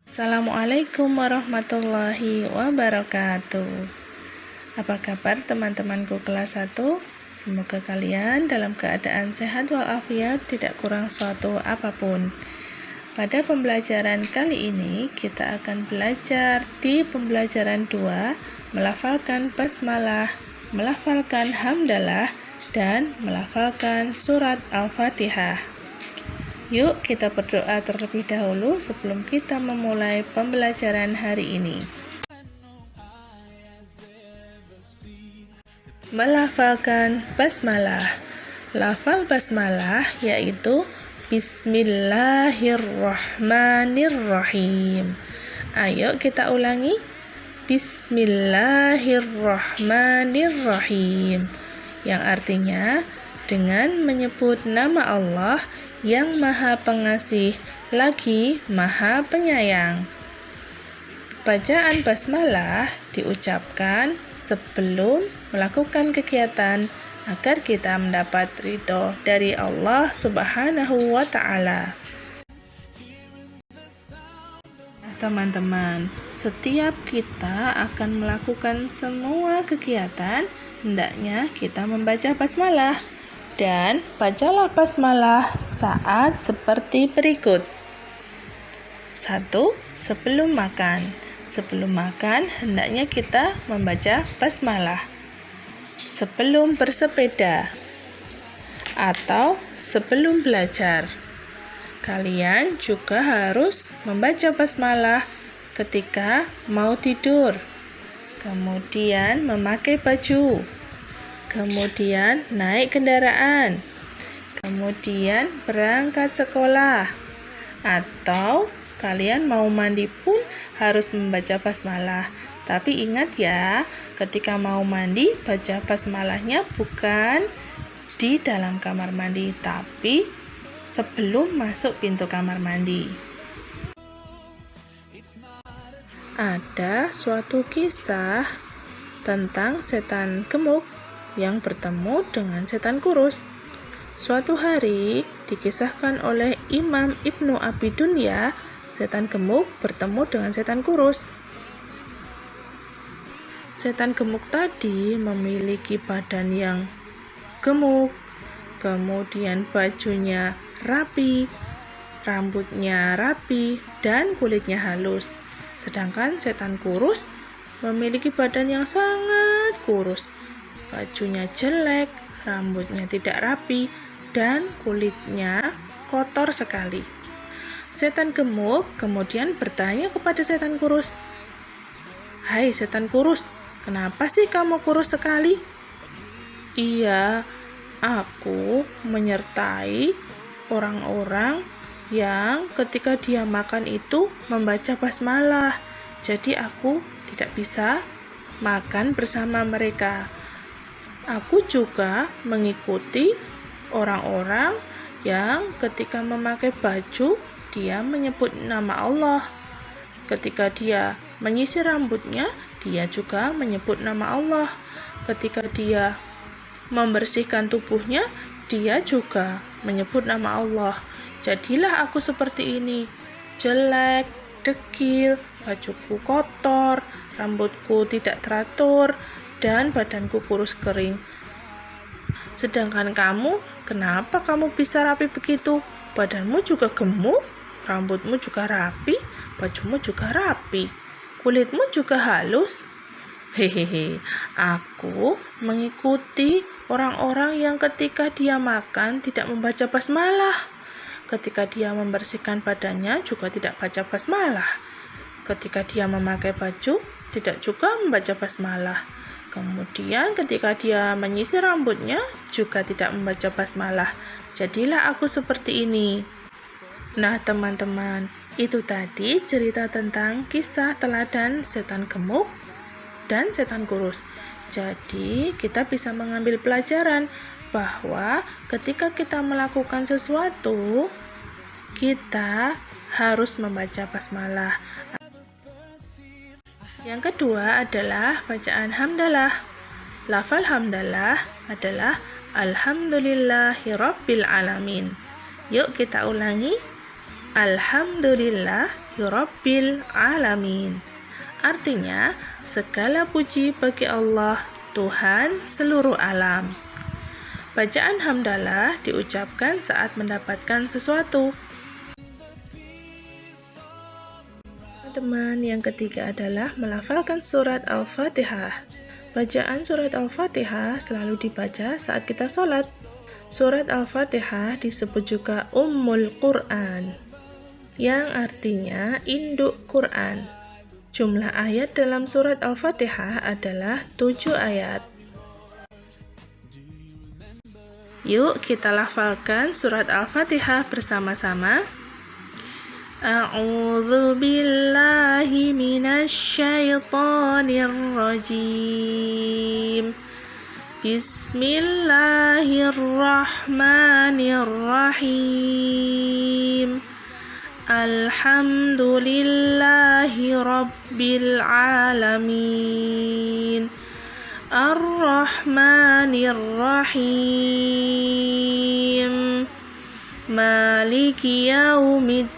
Assalamualaikum warahmatullahi wabarakatuh. Apa kabar teman-temanku kelas 1? Semoga kalian dalam keadaan sehat walafiat, tidak kurang suatu apapun. Pada pembelajaran kali ini kita akan belajar di pembelajaran 2 melafalkan basmalah, melafalkan hamdalah, dan melafalkan surat Al-Fatihah. Yuk kita berdoa terlebih dahulu sebelum kita memulai pembelajaran hari ini. Melafalkan basmalah. Lafal basmalah yaitu Bismillahirrahmanirrahim. Ayo kita ulangi. Bismillahirrahmanirrahim. Yang artinya dengan menyebut nama Allah yang Maha Pengasih lagi Maha Penyayang. Bacaan basmalah diucapkan sebelum melakukan kegiatan agar kita mendapat ridho dari Allah Subhanahu wa Ta'ala. Teman-teman, setiap kita akan melakukan semua kegiatan, hendaknya kita membaca basmalah. Dan bacalah basmalah saat seperti berikut. 1. Sebelum makan. Sebelum makan, hendaknya kita membaca basmalah. Sebelum bersepeda atau sebelum belajar. Kalian juga harus membaca basmalah ketika mau tidur. Kemudian memakai baju. Kemudian naik kendaraan, kemudian berangkat sekolah, atau kalian mau mandi pun harus membaca basmalah. Tapi ingat ya, ketika mau mandi, baca basmalahnya bukan di dalam kamar mandi, tapi sebelum masuk pintu kamar mandi. Ada suatu kisah tentang setan gemuk yang bertemu dengan setan kurus. Suatu hari dikisahkan oleh Imam Ibnu Abi Dunya, setan gemuk bertemu dengan setan kurus. Setan gemuk tadi memiliki badan yang gemuk, kemudian bajunya rapi, rambutnya rapi, dan kulitnya halus. Sedangkan setan kurus memiliki badan yang sangat kurus, bajunya jelek, rambutnya tidak rapi, dan kulitnya kotor sekali. Setan gemuk kemudian bertanya kepada setan kurus, "Hai setan kurus, kenapa sih kamu kurus sekali?" "Iya, aku menyertai orang-orang yang ketika dia makan itu membaca basmalah. Jadi aku tidak bisa makan bersama mereka. Aku juga mengikuti orang-orang yang ketika memakai baju, dia menyebut nama Allah. Ketika dia menyisir rambutnya, dia juga menyebut nama Allah. Ketika dia membersihkan tubuhnya, dia juga menyebut nama Allah. Jadilah aku seperti ini, jelek, dekil, bajuku kotor, rambutku tidak teratur, dan badanku kurus kering. Sedangkan kamu, kenapa kamu bisa rapi begitu? Badanmu juga gemuk, rambutmu juga rapi, bajumu juga rapi, kulitmu juga halus." Hehehe, aku mengikuti orang-orang yang ketika dia makan tidak membaca basmalah. Ketika dia membersihkan badannya juga tidak baca basmalah. Ketika dia memakai baju tidak juga membaca basmalah. Kemudian ketika dia menyisir rambutnya juga tidak membaca basmalah. Jadilah aku seperti ini. Nah teman-teman, itu tadi cerita tentang kisah teladan setan gemuk dan setan kurus. Jadi kita bisa mengambil pelajaran bahwa ketika kita melakukan sesuatu, kita harus membaca basmalah. Yang kedua adalah bacaan hamdalah. Lafal hamdalah adalah Alhamdulillahirabbil alamin. Yuk kita ulangi. Alhamdulillahirabbil Rabbil Alamin. Artinya, segala puji bagi Allah, Tuhan seluruh alam. Bacaan hamdalah diucapkan saat mendapatkan sesuatu. Teman-teman, yang ketiga adalah melafalkan surat Al-Fatihah. Bacaan surat Al-Fatihah selalu dibaca saat kita sholat. Surat Al-Fatihah disebut juga Ummul Quran, yang artinya induk Quran. Jumlah ayat dalam surat Al-Fatihah adalah 7 ayat. Yuk kita lafalkan surat Al-Fatihah bersama-sama. A'udzu billahi minasy syaithanir rajim. Bismillahirrahmanirrahim. Alhamdulillahi Rabbil Alamin. Ar-Rahmanir-Rahim. Maliki Yaumiddin.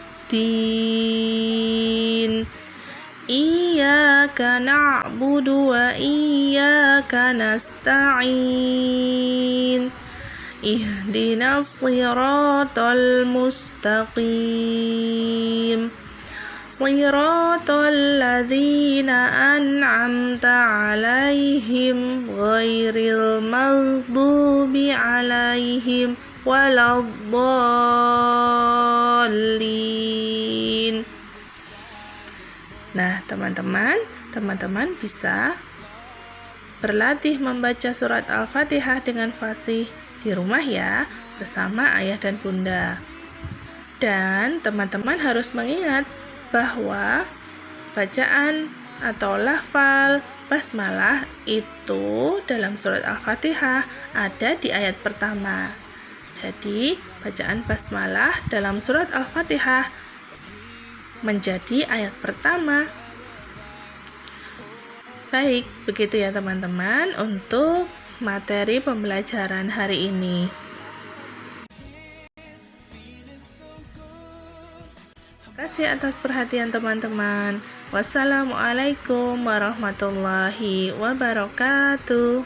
Iyyaka na'budu wa iyyaka nasta'in. Ihdinas siratal mustaqim. Siratal ladzina an'amta 'alaihim ghairil maghdubi 'alaihim waladdallin. Nah, teman-teman bisa berlatih membaca surat Al-Fatihah dengan fasih di rumah ya, bersama ayah dan bunda. Dan teman-teman harus mengingat bahwa bacaan atau lafal basmalah itu dalam surat Al-Fatihah ada di ayat pertama. Jadi, bacaan basmalah dalam surat Al-Fatihah menjadi ayat pertama. Baik, begitu ya teman-teman untuk materi pembelajaran hari ini. Terima kasih atas perhatian teman-teman. Wassalamualaikum warahmatullahi wabarakatuh.